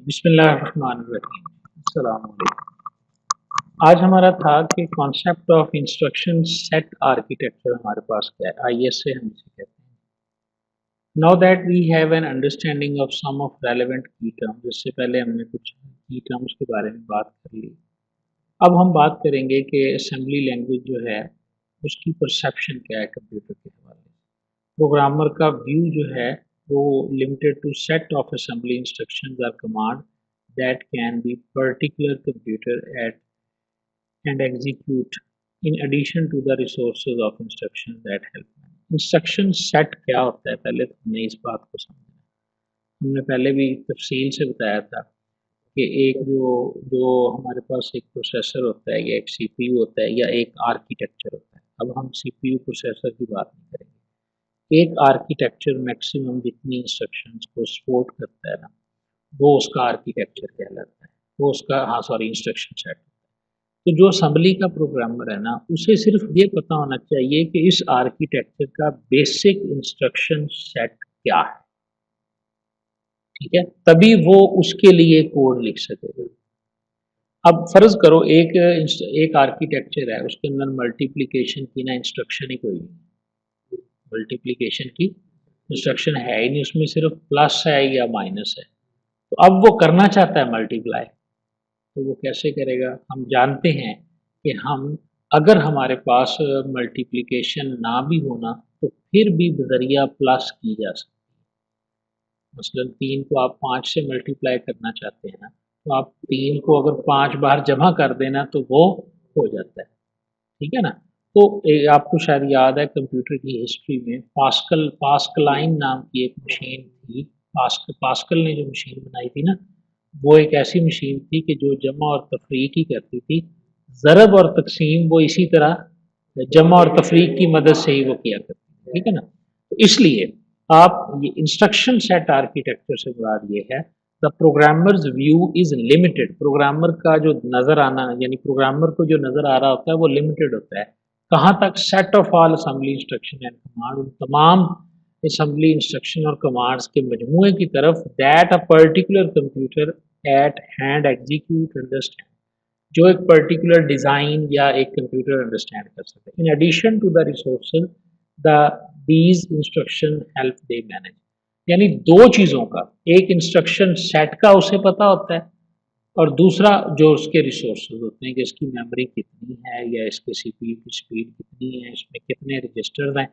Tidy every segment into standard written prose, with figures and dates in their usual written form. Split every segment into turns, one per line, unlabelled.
बिस्मिल्लाहिर्रहमानिर्रहीम। अस्सलाम वालेकुम। आज हमारा था कि concept of instruction set architecture हमारे पास क्या है, आईएसए हम इसे कहते हैं। Now that we have an understanding of some of relevant key terms, इससे पहले हमने कुछ की टर्म्स के बारे में बात कर ली। अब हम बात करेंगे कि असेंबली लैंग्वेज जो है उसकी परसेप्शन क्या है कंप्यूटर के हवाले से। प्रोग्रामर का व्यू जो है वो limited to set of assembly instructions और command that can be particular computer at and execute in addition to the resources of instruction that help them। instruction set क्या होता है, पहले तो हमने इस बात को समझना। हमने पहले भी तफसील से बताया था कि एक जो जो हमारे पास एक प्रोसेसर होता है या एक सीपीयू होता है या एक आर्किटेक्चर होता है। अब हम सीपीयू प्रोसेसर की बात नहीं करेंगे। एक आर्किटेक्चर मैक्सिमम जितनी इंस्ट्रक्शंस को सपोर्ट करता है ना, वो उसका आर्किटेक्चर कहलाता है, वो उसका इंस्ट्रक्शन सेट। तो जो असेंबली का प्रोग्रामर है ना, उसे सिर्फ ये पता होना चाहिए कि इस आर्किटेक्चर का बेसिक इंस्ट्रक्शन सेट क्या है, ठीक है, तभी वो उसके लिए कोड लिख सकेगा। अब फर्ज करो एक आर्किटेक्चर है, उसके अंदर मल्टीप्लिकेशन की ना इंस्ट्रक्शन ही कोई नहीं, मल्टीप्लिकेशन की इंस्ट्रक्शन है ही नहीं, उसमें सिर्फ प्लस है या माइनस है। तो अब वो करना चाहता है मल्टीप्लाई, तो वो कैसे करेगा? हम जानते हैं कि अगर हमारे पास मल्टीप्लिकेशन ना भी होना तो फिर भी बजरिया प्लस की जा सकती है। मसलन 3 को आप 5 से मल्टीप्लाई करना चाहते हैं ना, तो आप 3 को अगर 5 बार जमा कर देना तो वो हो जाता है, ठीक है ना। तो आपको शायद याद है कंप्यूटर की हिस्ट्री में पास्कलाइन नाम की एक मशीन थी। पास्कल ने जो मशीन बनाई थी ना, वो एक ऐसी मशीन थी कि जो जमा और तफरीक ही करती थी। ज़रब और तकसीम वो इसी तरह जमा और तफरीक की मदद से ही वो किया करती थी, ठीक है ना। तो इसलिए आप ये इंस्ट्रक्शन सेट आर्किटेक्चर से मुराद ये है, the programmers view is limited. Programmer का जो नज़र आना, यानी प्रोग्रामर को जो नज़र आ रहा होता है वो लिमिटेड होता है। कहाँ तक? Set of all assembly instruction and command, उन तमाम असेंबली इंस्ट्रक्शन और कमांड्स के मजमूए की तरफ, that a particular computer eight hand execute understand, जो एक पर्टिकुलर डिज़ाइन या एक कंप्यूटर अंडरस्टैंड कर सके। In addition to the resources the these instruction help they manage. यानी दो चीज़ों का, एक इंस्ट्रक्शन सेट का उसे पता होता है और दूसरा जो उसके रिसोर्सेज होते हैं कि इसकी मेमोरी कितनी है या इसके सीपीयू की स्पीड कितनी है, इसमें कितने रजिस्टर्स हैं।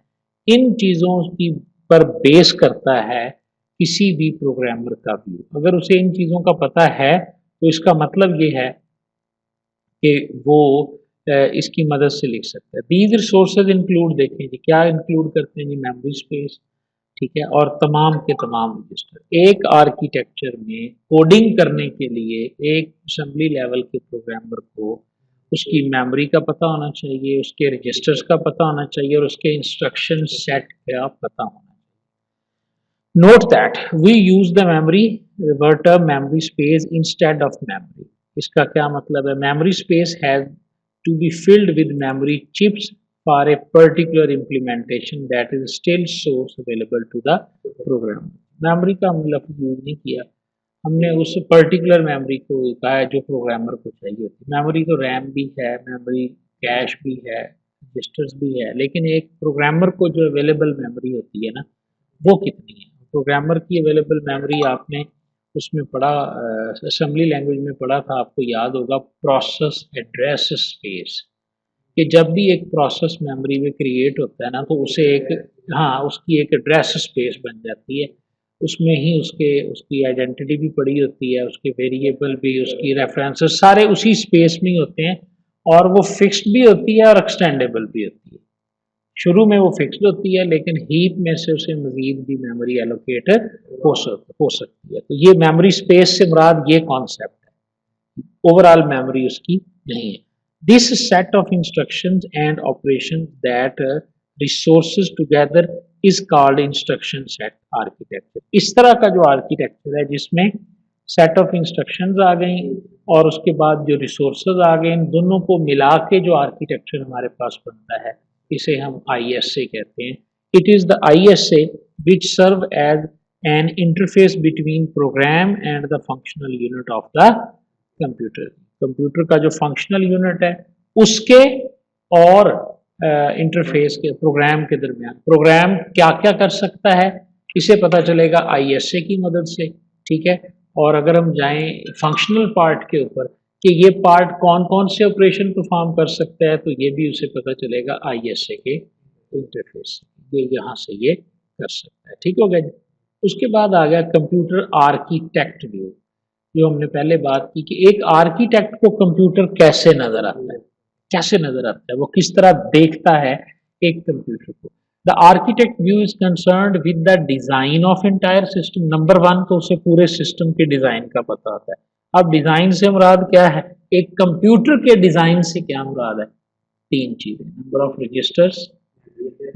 इन चीज़ों की पर बेस करता है किसी भी प्रोग्रामर का व्यू। अगर उसे इन चीज़ों का पता है तो इसका मतलब ये है कि वो इसकी मदद से लिख सकता है। दीज रिसोर्सेज इंक्लूड, देखें जी क्या इंक्लूड करते हैं जी, मेमोरी स्पेस, ठीक है, और तमाम के तमाम रजिस्टर। एक आर्किटेक्चर में कोडिंग करने के लिए एक असेंबली लेवल के प्रोग्रामर को उसकी मेमोरी का पता होना चाहिए, उसके रजिस्टर्स का पता होना चाहिए और उसके इंस्ट्रक्शन सेट का पता होना चाहिए। Note that we use the memory reverter memory space instead of memory. इसका क्या मतलब है? Memory space has to be filled with memory chips for a particular implementation that is still source available to the program. Memory का हम लफ्ज़ use नहीं किया, हमने उस पर्टिकुलर मेमोरी को कहा है जो प्रोग्रामर को चाहिए होती है। मेमोरी तो रैम भी है, मेमोरी कैश भी है, रजिस्टर्स भी है, लेकिन एक प्रोग्रामर को जो अवेलेबल मेमोरी होती है ना, वो कितनी है? प्रोग्रामर की अवेलेबल मेमोरी आपने उसमें पढ़ा, असेंबली लैंग्वेज में पढ़ा था, आपको याद होगा, प्रोसेस एड्रेस स्पेस। कि जब भी एक प्रोसेस मेमोरी में क्रिएट होता है ना, तो उसे उसकी एक एड्रेस स्पेस बन जाती है। उसमें ही उसकी आइडेंटिटी भी पड़ी होती है, उसके वेरिएबल भी, उसकी रेफरेंसेस सारे उसी स्पेस में ही होते हैं और वो फिक्स्ड भी होती है और एक्सटेंडेबल भी होती है। शुरू में वो फिक्स्ड होती है लेकिन हीप में से उसे मजीद भी मेमोरी एलोकेट हो सकती है। तो ये मेमोरी स्पेस से मुराद ये कॉन्सेप्ट है, ओवरऑल मेमोरी उसकी नहीं है। This set of instructions and operations that resources together is called instruction set architecture। इस तरह का जो आर्किटेक्चर है जिसमें सेट ऑफ इंस्ट्रक्शंस आ गई और उसके बाद जो रिसोर्सेज आ गए, इन दोनों को मिला के जो आर्किटेक्चर हमारे पास बनता है, इसे हम ISA कहते हैं। It is the ISA which serve as an interface between program and the functional unit of the computer. Computer का जो फंक्शनल यूनिट है उसके और इंटरफेस के प्रोग्राम के दरमियान प्रोग्राम क्या क्या कर सकता है इसे पता चलेगा ISA की मदद से, ठीक है। और अगर हम जाएं फंक्शनल पार्ट के ऊपर कि ये पार्ट कौन कौन से ऑपरेशन परफॉर्म कर सकता है तो ये भी उसे पता चलेगा ISA के इंटरफेस, ये यहाँ से ये कर सकता है, ठीक हो गया जी। उसके बाद आ गया कंप्यूटर आर्किटेक्ट व्यू, जो हमने पहले बात की कि एक आर्किटेक्ट को कंप्यूटर कैसे नजर आता है, कैसे नजर आता है, वो किस तरह देखता है एक कंप्यूटर को। The architect view is concerned with the design of entire system. Number one तो उसे पूरे सिस्टम के डिजाइन का पता होता है। अब डिजाइन से मुराद क्या है, एक कंप्यूटर के डिजाइन से क्या मुराद है, तीन चीजें, नंबर ऑफ रजिस्टर्स,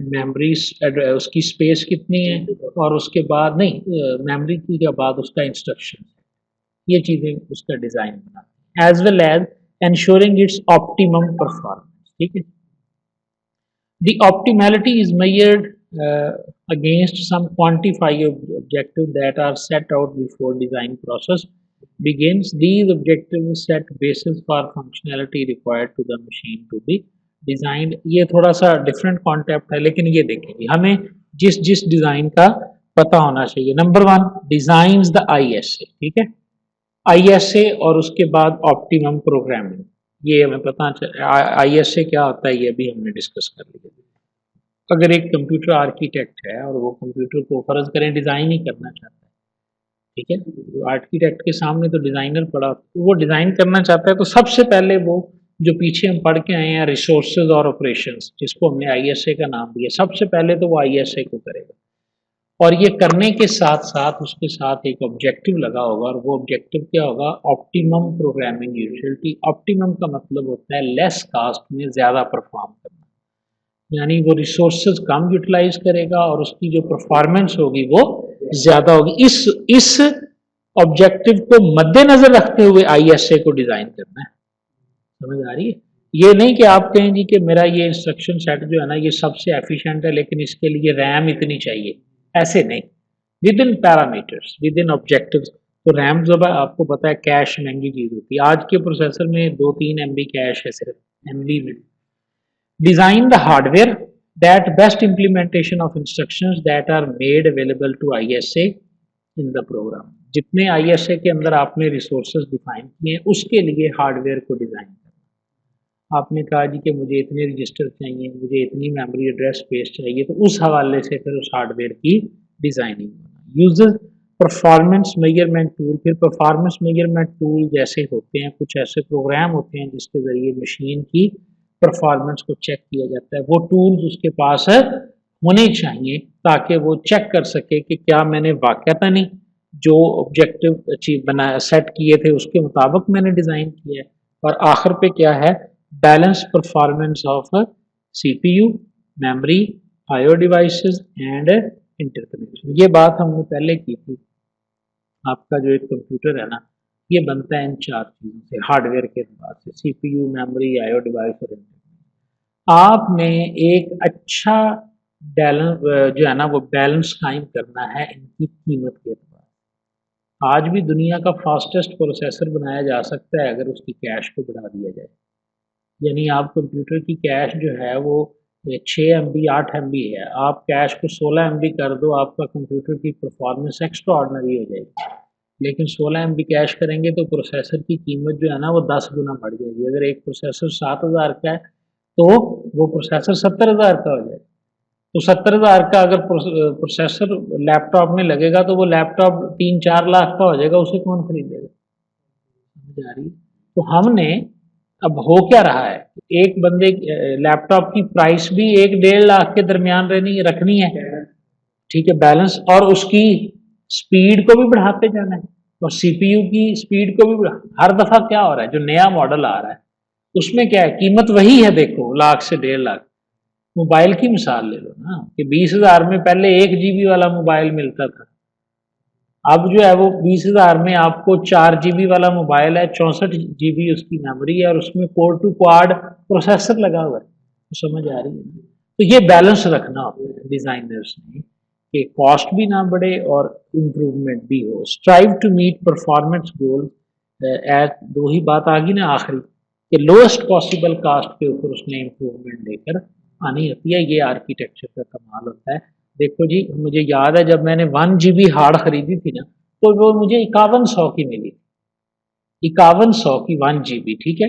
मेमोरी, उसकी स्पेस कितनी है, और उसके बाद नहीं मेमोरी की के बाद उसका इंस्ट्रक्शन, ये चीजें उसका डिजाइन बनाते हैं, as well as ensuring its optimum performance, ठीक है। The optimality is measured against some quantifiable objectives that are set out before design process begins. These objectives set basis for functionality required to the machine to be designed. ये थोड़ा सा different concept है, लेकिन ये देखेंगे हमें जिस जिस डिजाइन का पता होना चाहिए। Number one, design the ISA, ठीक है, ISA और उसके बाद ऑप्टिमम प्रोग्रामिंग, ये हमें पता ISA क्या होता है ये भी हमने डिस्कस कर लिया। अगर एक कंप्यूटर आर्किटेक्ट है और वो कंप्यूटर को फर्ज करें डिज़ाइन ही करना चाहता है, ठीक है, तो आर्किटेक्ट के सामने तो डिज़ाइनर पड़ा, तो वो डिज़ाइन करना चाहता है तो सबसे पहले वो जो पीछे हम पढ़ के आए हैं रिसोर्सेज और ऑपरेशंस, जिसको हमने ISA का नाम दिया, सबसे पहले तो वो ISA को करेगा, और ये करने के साथ साथ उसके साथ एक ऑब्जेक्टिव लगा होगा, और वो ऑब्जेक्टिव क्या होगा, ऑप्टिमम प्रोग्रामिंग यूटिलिटी। ऑप्टिमम का मतलब होता है लेस कास्ट में ज़्यादा परफॉर्म करना, यानी वो रिसोर्सेज कम यूटिलाइज करेगा और उसकी जो परफॉर्मेंस होगी वो ज़्यादा होगी। इस ऑब्जेक्टिव को मद्देनजर रखते हुए ISA को डिज़ाइन करना है, समझ आ रही है। ये नहीं कि आप कहें जी कि मेरा ये इंस्ट्रक्शन सेट जो है ना ये सबसे एफिशिएंट है लेकिन इसके लिए रैम इतनी चाहिए, ऐसे नहीं। With in parameters, with in objectives. तो रैम जब आपको पता है कैश महंगी चीज होती है, आज के प्रोसेसर में 2-3 MB कैश है सिर्फ MB में। Design the hardware that best implementation of instructions that are made available to ISA in the program. जितने ISA के अंदर आपने रिसोर्सेज डिफाइन किए हैं उसके लिए हार्डवेयर को डिजाइन करना। आपने कहा जी कि मुझे इतने रजिस्टर चाहिए, मुझे इतनी मेमोरी एड्रेस स्पेस चाहिए, तो उस हवाले से फिर उस हार्डवेयर की डिजाइनिंग होना। यूजर परफॉर्मेंस मेजरमेंट टूल, फिर परफॉर्मेंस मेजरमेंट टूल जैसे होते हैं, कुछ ऐसे प्रोग्राम होते हैं जिसके जरिए मशीन की परफॉर्मेंस को चेक किया जाता है। वो टूल्स उसके पास होने चाहिए ताकि वो चेक कर सके कि क्या मैंने वाकयातन ही जो ऑब्जेक्टिव अचीव बना सेट किए थे उसके मुताबिक मैंने डिज़ाइन किया है। और आखिर पे क्या है, balance performance of CPU, memory, IO devices and interconnection. ये बात हमने पहले की थी। आपका जो एक कंप्यूटर है ना ये बनता है इन चार चीज़ों से, हार्डवेयर के अतबार से, CPU, मेमोरी, IO डिवाइस और इंटरकनेक्शन। आपने एक अच्छा बैलेंस जो है ना वो बैलेंस कायम करना है इनकी कीमत के अतबार। आज भी दुनिया का फास्टेस्ट प्रोसेसर बनाया जा सकता है अगर उसकी कैश को बढ़ा दिया जाए। यानी आप कंप्यूटर की कैश जो है वो 6 MB 8 MB है, आप कैश को 16 MB कर दो, आपका कंप्यूटर की परफॉर्मेंस एक्स्ट्रा ऑर्डनरी हो जाएगी। लेकिन 16 MB कैश करेंगे तो प्रोसेसर की कीमत जो है ना वो 10 गुना बढ़ जाएगी। अगर एक प्रोसेसर 7,000 का है तो वो प्रोसेसर 70,000 का हो जाएगा। तो 70,000 का अगर प्रोसेसर लैपटॉप में लगेगा तो वो लैपटॉप 3-4 लाख का हो जाएगा, उसे कौन खरीदेगा, समझ आ रही है। तो हमने अब हो क्या रहा है, एक बंदे लैपटॉप की प्राइस भी 1-1.5 लाख के दरमियान रखनी है, ठीक है, बैलेंस, और उसकी स्पीड को भी बढ़ाते जाना है और CPU की स्पीड को भी हर दफा क्या हो रहा है, जो नया मॉडल आ रहा है उसमें क्या है, कीमत वही है, देखो 1 से 1.5 लाख। मोबाइल की मिसाल ले लो ना कि 20,000 में पहले 1 GB वाला मोबाइल मिलता था, अब जो है वो 20,000 में आपको 4 GB वाला मोबाइल है, 64 GB उसकी मेमोरी है और उसमें कोर टू क्वाड प्रोसेसर लगा हुआ है। तो समझ आ रही है। तो ये बैलेंस रखना होता है डिजाइनर्स ने कि कॉस्ट भी ना बढ़े और इम्प्रूवमेंट भी हो। स्ट्राइव टू मीट परफॉर्मेंस गोल, दो ही बात आ गई ना आखिरी कि लोएस्ट पॉसिबल कास्ट के ऊपर उसने इम्प्रूवमेंट लेकर आनी होती है। ये आर्किटेक्चर का कमाल होता है। देखो जी, मुझे याद है जब मैंने 1 GB हार्ड खरीदी थी ना, तो वो मुझे 5100 की मिली, 5100 की 1 GB, ठीक है।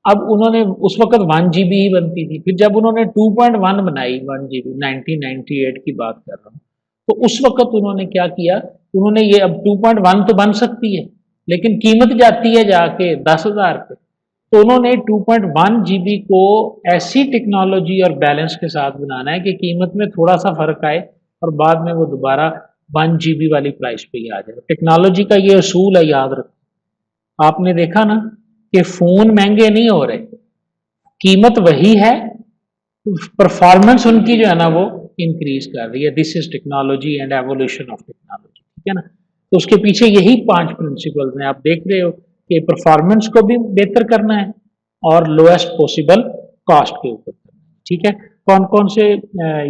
अब उन्होंने उस वक्त 1 GB ही बनती थी, फिर जब उन्होंने 2.1 बनाई 1 GB, 1998 की बात कर रहा हूँ, तो उस वक्त उन्होंने क्या किया, उन्होंने ये अब 2.1 तो बन सकती है लेकिन कीमत जाती है जाके 10,000 पे, तो उन्होंने 2.1 GB को ऐसी टेक्नोलॉजी और बैलेंस के साथ बनाना है कि कीमत में थोड़ा सा फर्क आए और बाद में वो दोबारा 1 GB वाली प्राइस पे ही आ जाए। टेक्नोलॉजी का ये असूल है, याद रखो। आपने देखा ना कि फोन महंगे नहीं हो रहे, कीमत वही है, परफॉर्मेंस उनकी जो है ना वो इंक्रीज कर रही है। This is technology and evolution of technology, ठीक है ना। तो उसके पीछे यही 5 प्रिंसिपल्स हैं। आप देख रहे हो कि परफॉर्मेंस को भी बेहतर करना है और लोएस्ट पॉसिबल कॉस्ट के ऊपर करना है, ठीक है। कौन कौन से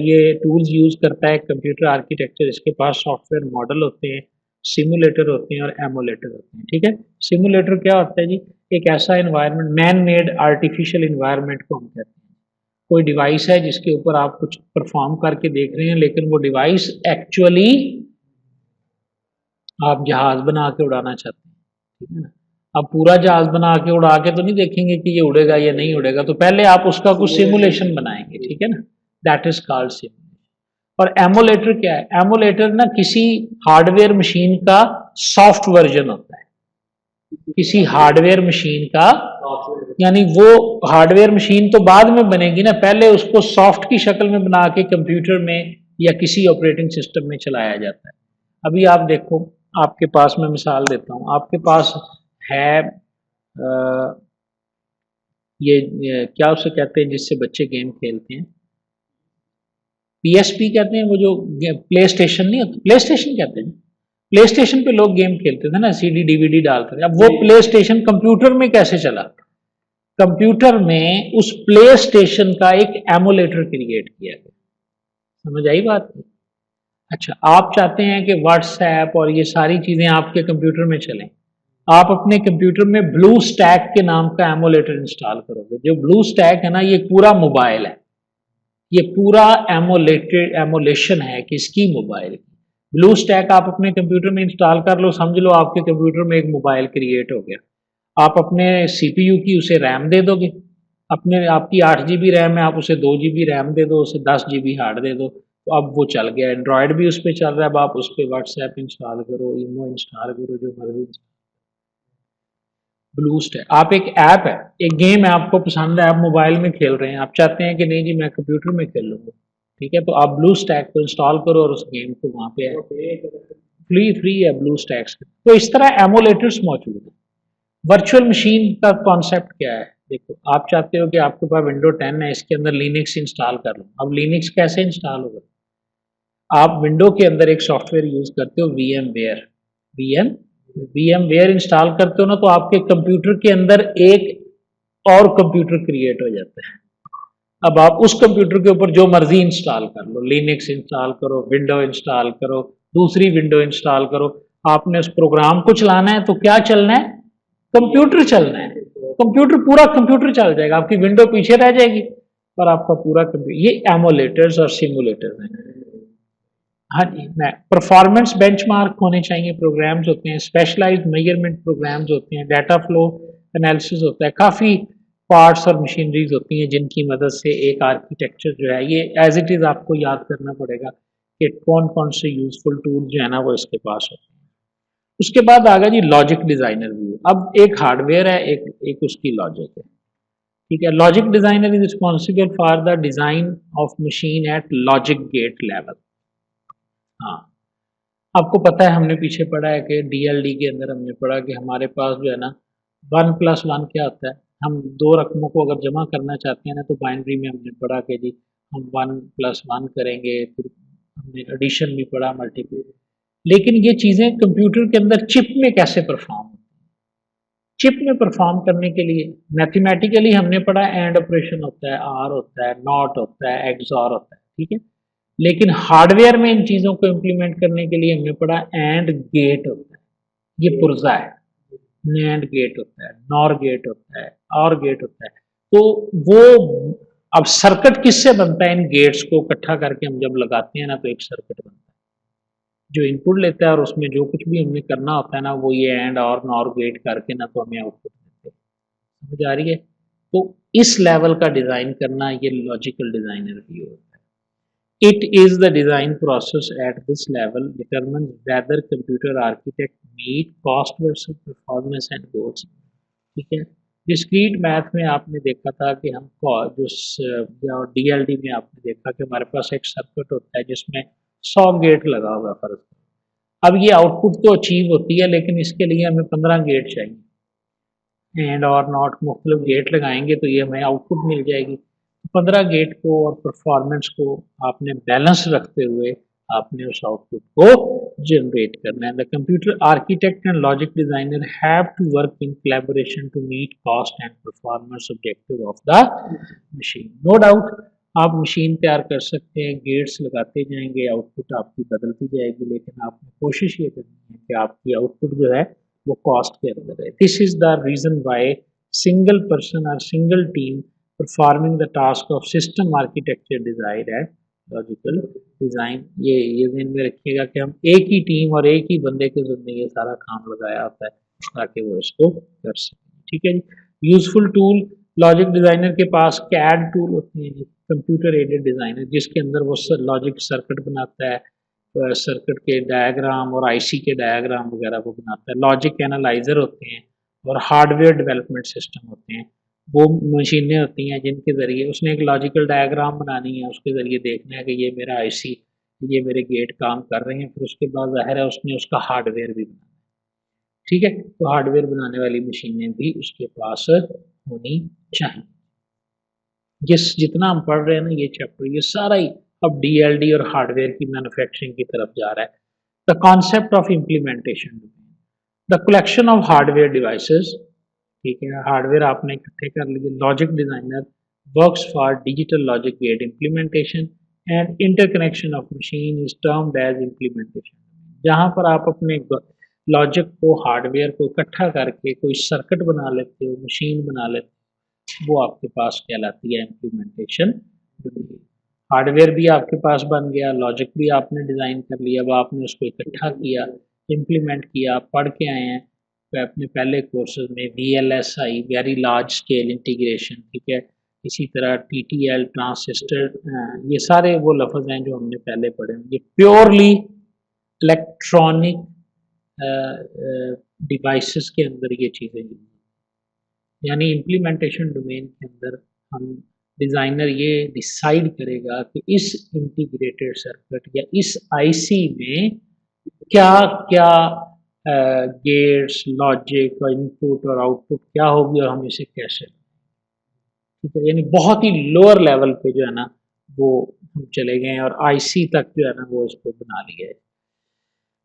ये टूल्स यूज करता है कंप्यूटर आर्किटेक्चर? इसके पास सॉफ्टवेयर मॉडल होते हैं, सिमुलेटर होते हैं और एमुलेटर होते हैं, ठीक है। सिमुलेटर क्या होता है जी? एक ऐसा environment, man made artificial environment को हम कहते हैं। कोई डिवाइस है जिसके ऊपर आप कुछ परफॉर्म करके देख रहे हैं, लेकिन वो डिवाइस एक्चुअली आप जहाज बना के उड़ाना चाहते हैं, ठीक है ना। अब पूरा जहाज बना के उड़ा के तो नहीं देखेंगे कि ये उड़ेगा या नहीं उड़ेगा, तो पहले आप उसका कुछ सिमुलेशन बनाएंगे, ठीक है ना। That is called simulation. और एमुलेटर क्या है? एमुलेटर ना किसी हार्डवेयर मशीन का सॉफ्ट वर्जन होता है, किसी हार्डवेयर मशीन का, यानी वो हार्डवेयर मशीन तो बाद में बनेगी ना, पहले उसको सॉफ्ट की शक्ल में बना के कंप्यूटर में या किसी ऑपरेटिंग सिस्टम में चलाया जाता है। अभी आप देखो, आपके पास, मैं मिसाल देता हूँ, आपके पास है ये क्या उसे कहते हैं जिससे बच्चे गेम खेलते हैं? PSP कहते हैं, वो जो प्ले स्टेशन नहीं होता, प्ले स्टेशन कहते हैं। प्ले स्टेशन पे लोग गेम खेलते थे ना, CD DVD डालते थे। अब वो प्ले स्टेशन कंप्यूटर में कैसे चला? कंप्यूटर में उस प्ले स्टेशन का एक एमुलेटर क्रिएट किया गया। समझ आई बात? अच्छा, आप चाहते हैं कि व्हाट्सएप और ये सारी चीजें आपके कंप्यूटर में चलें, आप अपने कंप्यूटर में ब्लू स्टैक के नाम का एमुलेटर इंस्टॉल करोगे। जो ब्लू स्टैक है ना, ये पूरा मोबाइल है, ये पूरा एमुलेशन है किसकी? मोबाइल की। ब्लू स्टैक आप अपने कंप्यूटर में इंस्टॉल कर लो, समझ लो आपके कंप्यूटर में एक मोबाइल क्रिएट हो गया। आप अपने CPU की उसे रैम दे दोगे, अपने आपकी 8 GB रैम है, आप उसे 2 GB रैम दे दो, उसे 10 GB हार्ड दे दो, तो अब वो चल गया। एंड्रॉयड भी उस पर चल रहा है, अब आप उस पर व्हाट्सएप इंस्टॉल करो, ईमो इंस्टॉल करो, जो मर्जी। ब्लू स्टैक आप एक ऐप है, एक गेम है, आपको पसंद है, आप मोबाइल में खेल रहे हैं, आप चाहते हैं कि नहीं जी मैं कंप्यूटर में खेल लूंगा, ठीक है, तो आप ब्लू स्टैक को इंस्टॉल करो और उस गेम को वहां पे फ्री है ब्लू स्टैक्स। तो इस तरह एमुलेटर्स मौजूद है। वर्चुअल मशीन का कॉन्सेप्ट क्या है? देखो, आप चाहते हो कि आपके पास विंडो 10 है, इसके अंदर लिनक्स इंस्टॉल कर लो। अब लिनक्स कैसे इंस्टॉल होगा? आप विंडो के अंदर एक सॉफ्टवेयर यूज करते हो, वीएम वेयर इंस्टॉल करते हो ना, तो आपके कंप्यूटर के अंदर एक और कंप्यूटर क्रिएट हो जाता है। अब आप उस कंप्यूटर के ऊपर जो मर्जी इंस्टॉल कर लो, लिनक्स इंस्टॉल करो, विंडो इंस्टॉल करो, दूसरी विंडो इंस्टॉल करो। आपने उस प्रोग्राम को चलाना है तो क्या चलना है? कंप्यूटर चलना है। कंप्यूटर, पूरा कंप्यूटर चल जाएगा, आपकी विंडो पीछे रह जाएगी और आपका पूरा कंप्यूटर। ये एमुलेटर्स और सिमुलेटर्स हैं। हाँ जी, मैं परफॉर्मेंस बेंचमार्क होने चाहिए, प्रोग्राम्स होते हैं, स्पेशलाइज्ड मेजरमेंट प्रोग्राम्स होते हैं, डाटा फ्लो एनालिसिस होता है, काफ़ी पार्ट्स और मशीनरीज होती हैं जिनकी मदद से एक आर्किटेक्चर जो है, ये एज इट इज़ आपको याद करना पड़ेगा कि कौन कौन से यूजफुल टूल जो है ना वो इसके पास होते हैं। उसके बाद आ गया जी लॉजिक डिजाइनर व्यू। अब एक हार्डवेयर है, एक उसकी लॉजिक है, ठीक है। Logic designer is responsible for the design of machine at logic gate level. हाँ, आपको पता है, हमने पीछे पढ़ा है कि DLD के अंदर हमने पढ़ा कि हमारे पास जो है ना 1+1 क्या होता है। हम दो रकमों को अगर जमा करना चाहते हैं ना, तो बाइनरी में हमने पढ़ा कि जी हम 1+1 करेंगे, फिर हमने एडिशन भी पढ़ा, मल्टीप्लाई। लेकिन ये चीज़ें कंप्यूटर के अंदर चिप में कैसे परफॉर्म होती हैं? चिप में परफॉर्म करने के लिए मैथमेटिकली हमने पढ़ा एंड ऑपरेशन होता है, आर होता है, नॉट होता है, एक्सऑर होता है, ठीक है। लेकिन हार्डवेयर में इन चीज़ों को इम्प्लीमेंट करने के लिए हमने पढ़ा एंड गेट होता है, ये पुर्जा है, नैंड गेट होता है, नॉर गेट होता है, और गेट होता है। तो वो अब सर्किट किससे बनता है? इन गेट्स को इकट्ठा करके हम जब लगाते हैं ना तो एक सर्किट बनता है जो इनपुट लेता है और उसमें जो कुछ भी हमें करना होता है ना वो ये एंड और नॉर गेट करके ना तो हमें आउटपुट मिलते हैं। समझ आ रही है? तो इस लेवल का डिज़ाइन करना ये लॉजिकल डिज़ाइनर की होता है। It is the design process at this level determines whether computer architect meet cost versus performance and goals. ठीक है? डिस्क्रीट मैथ में आपने देखा था कि हम जो या डीएलडी में आपने देखा कि हमारे पास एक सर्किट होता है जिसमें 100 गेट लगा हुआ है फर्ज। अब ये आउटपुट तो अचीव होती है लेकिन इसके लिए हमें 15 गेट चाहिए एंड और नॉट मुख्तलिफ गेट लगाएंगे तो ये हमें आउटपुट मिल जाएगी। 15 गेट को और परफॉर्मेंस को आपने बैलेंस रखते हुए आपने उस आउटपुट को जनरेट करना है। The computer architect and logic designer have to work in collaboration to meet cost and performance objective of the machine. No doubt आप मशीन तैयार कर सकते हैं, गेट्स लगाते जाएंगे, आउटपुट आपकी बदलती जाएगी, लेकिन आपने कोशिश ये करनी है कि आपकी आउटपुट जो है वो कॉस्ट के अंदर है। This is the reason why single person और single team performing the task of system architecture design and logical design. ये ध्यान में रखिएगा कि हम एक ही टीम और एक ही बंदे के जरिए ये सारा काम लगाया होता है ताकि वो इसको कर सके। ठीक है जी। यूजफुल टूल लॉजिक डिजाइनर के पास कैड टूल होते हैं जी, कंप्यूटर एडेड डिजाइनर, जिसके अंदर वो लॉजिक सर्किट बनाता है, सर्किट के डायग्राम और आईसी के डायग्राम वगैरह वो बनाता है। लॉजिक एनालाइजर होते हैं और हार्डवेयर डेवलपमेंट सिस्टम होते हैं। वो मशीनें होती हैं जिनके ज़रिए उसने एक लॉजिकल डायग्राम बनानी है, उसके ज़रिए देखना है कि ये मेरा आईसी, ये मेरे गेट काम कर रहे हैं, फिर उसके बाद ज़ाहिर है उसने उसका हार्डवेयर भी बनाना है। ठीक है, तो हार्डवेयर बनाने वाली मशीनें भी उसके पास होनी चाहिए। जितना हम पढ़ रहे हैं ना ये चैप्टर, ये सारा ही अब डीएलडी और हार्डवेयर की मैन्युफैक्चरिंग की तरफ जा रहा है। The concept of implementation, the collection of hardware devices. ठीक है, हार्डवेयर आपने इकट्ठे कर लिए। Logic designer works for digital logic gate implementation and interconnection of machine is termed as implementation. जहाँ पर आप अपने लॉजिक को, हार्डवेयर को इकट्ठा करके कोई सर्किट बना लेते हो, मशीन बना लेते हो, वो आपके पास कहलाती है इम्प्लीमेंटेशन। हार्डवेयर भी आपके पास बन गया, लॉजिक भी आपने डिज़ाइन कर लिया, अब आपने उसको इकट्ठा किया, इम्प्लीमेंट किया, पढ़ के आए हैं अपने पहले कोर्सेज में VLSI, very large scale integration. ठीक है, इसी तरह TTL, ट्रांसिस्टर, ये सारे वो लफ्ज़ हैं जो हमने पहले पढ़े हैं। ये प्योरली इलेक्ट्रॉनिक डिवाइसेस के अंदर ये चीज़ें, यानी इम्प्लीमेंटेशन डोमेन के अंदर हम डिज़ाइनर ये डिसाइड करेगा कि इस इंटीग्रेटेड सर्किट या इस आईसी में क्या क्या गेट्स, लॉजिक और इनपुट और आउटपुट क्या होगी और हम इसे कैसे, ठीक है, यानी बहुत ही लोअर लेवल पे जो है ना वो हम चले गए हैं और आईसी तक जो है ना वो इसको बना लिया है।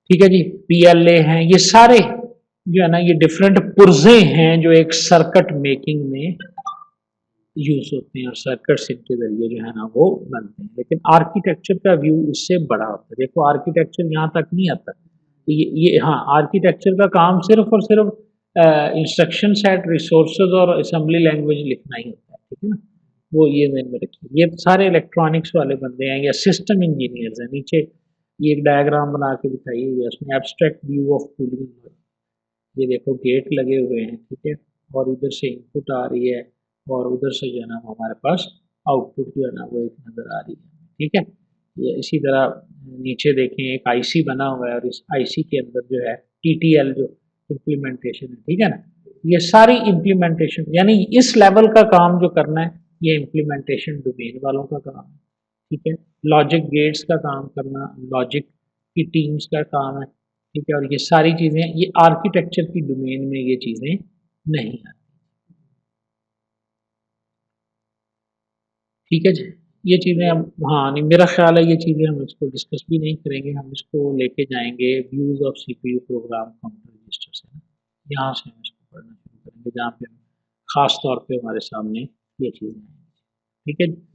ठीक है जी। PLA हैं, ये सारे जो है ना ये डिफरेंट पुर्जे हैं जो एक सर्किट मेकिंग में यूज होते हैं और सर्किट्स इनके जरिए जो है ना वो बनते हैं। लेकिन आर्किटेक्चर का व्यू इससे बड़ा होता है। देखो आर्किटेक्चर यहाँ तक नहीं आता, ये हाँ, आर्किटेक्चर का काम सिर्फ और सिर्फ इंस्ट्रक्शन सेट, रिसोर्सेज और असेंबली लैंग्वेज लिखना ही होता है। ठीक है ना, वो ये ध्यान में रखिए। ये सारे इलेक्ट्रॉनिक्स वाले बंदे हैं या सिस्टम इंजीनियर्स हैं। नीचे ये एक डायग्राम बना के दिखाइए, ये उसमें एब्स्ट्रैक्ट व्यू ऑफ कूलिंग, ये देखो गेट लगे हुए हैं। ठीक है, और इधर से इनपुट आ रही है और उधर से जो है ना हमारे पास आउटपुट जो है ना वो एक नज़र आ रही है। ठीक है, ये इसी तरह नीचे देखें एक आईसी बना हुआ है और इस आईसी के अंदर जो है TTL जो इम्प्लीमेंटेशन है। ठीक है ना, ये सारी इम्प्लीमेंटेशन यानी इस लेवल का काम जो करना है ये इम्प्लीमेंटेशन डोमेन वालों का काम है। ठीक है, लॉजिक गेट्स का काम करना लॉजिक की टीम्स का काम है। ठीक है, और ये सारी चीज़ें ये आर्किटेक्चर की डोमेन में ये चीज़ें नहीं आती। ठीक है जी, ये चीज़ें हम, हाँ नहीं, मेरा ख्याल है ये चीज़ें हम इसको डिस्कस भी नहीं करेंगे, हम इसको लेके जाएंगे views of CPU program counter register से। यहाँ से हम इसको पढ़ना शुरू करेंगे जहाँ पे हम खास तौर पे हमारे सामने ये चीज़ें आएंगी। ठीक है जी।